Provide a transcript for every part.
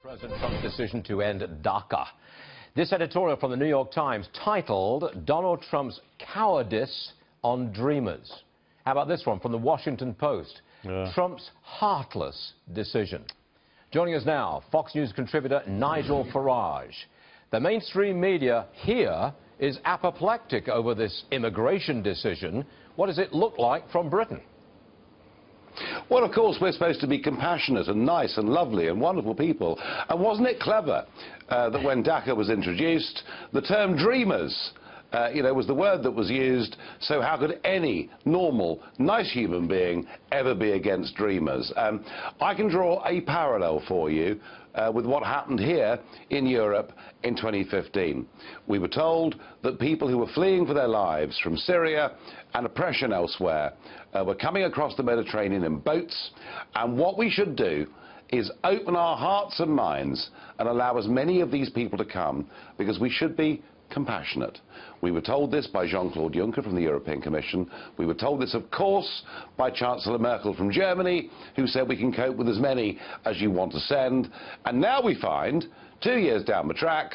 President Trump's decision to end DACA. This editorial from the New York Times titled Donald Trump's Cowardice on Dreamers. How about this one from the Washington Post? Trump's heartless decision. Joining us now, Fox News contributor Nigel Farage. The mainstream media here is apoplectic over this immigration decision. What does it look like from Britain? Well, of course, we're supposed to be compassionate and nice and lovely and wonderful people. And wasn't it clever that when DACA was introduced, the term dreamers, was the word that was used? So how could any normal, nice human being ever be against dreamers? I can draw a parallel for you with what happened here in Europe in 2015. We were told that people who were fleeing for their lives from Syria and oppression elsewhere were coming across the Mediterranean in boats, and what we should do is open our hearts and minds and allow as many of these people to come, because we should be compassionate. We were told this by Jean-Claude Juncker from the European Commission. We were told this, of course, by Chancellor Merkel from Germany, who said we can cope with as many as you want to send. And now we find, 2 years down the track,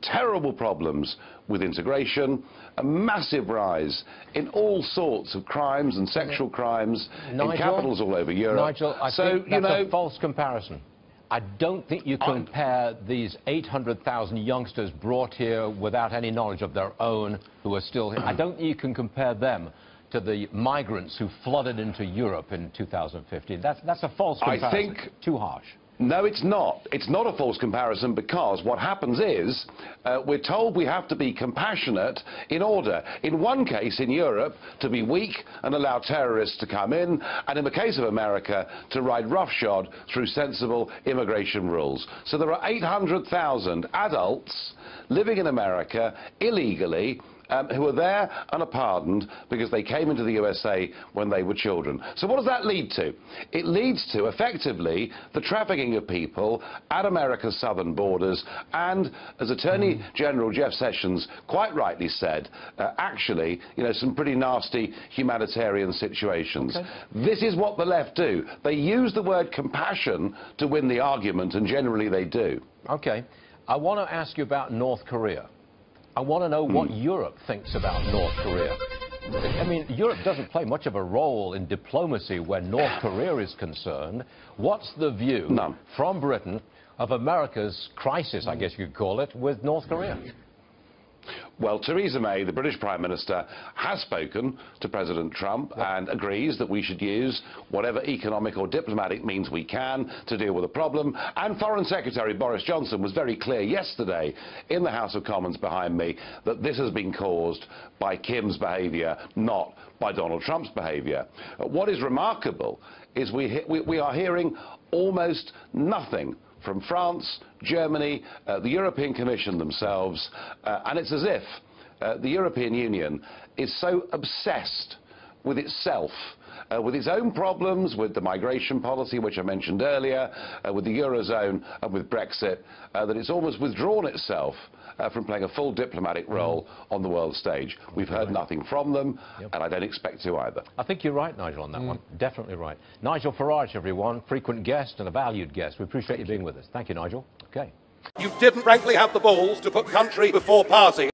terrible problems with integration, a massive rise in all sorts of crimes and sexual crimes in capitals all over Europe. Nigel, I think that's a false comparison. I don't think you compare these 800,000 youngsters brought here without any knowledge of their own who are still here. I don't think you can compare them to the migrants who flooded into Europe in 2015. That's a false comparison. I think too harsh. No, it's not. It's not a false comparison, because what happens is we're told we have to be compassionate in order, in one case in Europe, to be weak and allow terrorists to come in, and in the case of America, to ride roughshod through sensible immigration rules. So there are 800,000 adults living in America illegally, who are there and are pardoned because they came into the USA when they were children. So what does that lead to? It leads to, effectively, the trafficking of people at America's southern borders, and, as Attorney General Jeff Sessions quite rightly said, actually, some pretty nasty humanitarian situations. Okay. This is what the left do. They use the word compassion to win the argument, and generally they do. Okay. I want to ask you about North Korea. I want to know what Europe thinks about North Korea. I mean, Europe doesn't play much of a role in diplomacy when North Korea is concerned. What's the view from Britain of America's crisis, I guess you could call it, with North Korea? Well, Theresa May, the British Prime Minister, has spoken to President Trump and agrees that we should use whatever economic or diplomatic means we can to deal with the problem. And Foreign Secretary Boris Johnson was very clear yesterday in the House of Commons behind me that this has been caused by Kim's behaviour, not by Donald Trump's behaviour. What is remarkable is we are hearing almost nothing from France, Germany, the European Commission themselves, and it's as if the European Union is so obsessed with itself, with its own problems, with the migration policy, which I mentioned earlier, with the Eurozone and with Brexit, that it's almost withdrawn itself from playing a full diplomatic role on the world stage. We've heard nothing from them, and I don't expect to either. I think you're right, Nigel, on that one. Definitely right. Nigel Farage, everyone, frequent guest and a valued guest. We appreciate you being with us. Thank you, Nigel. Okay. You didn't frankly have the balls to put country before party.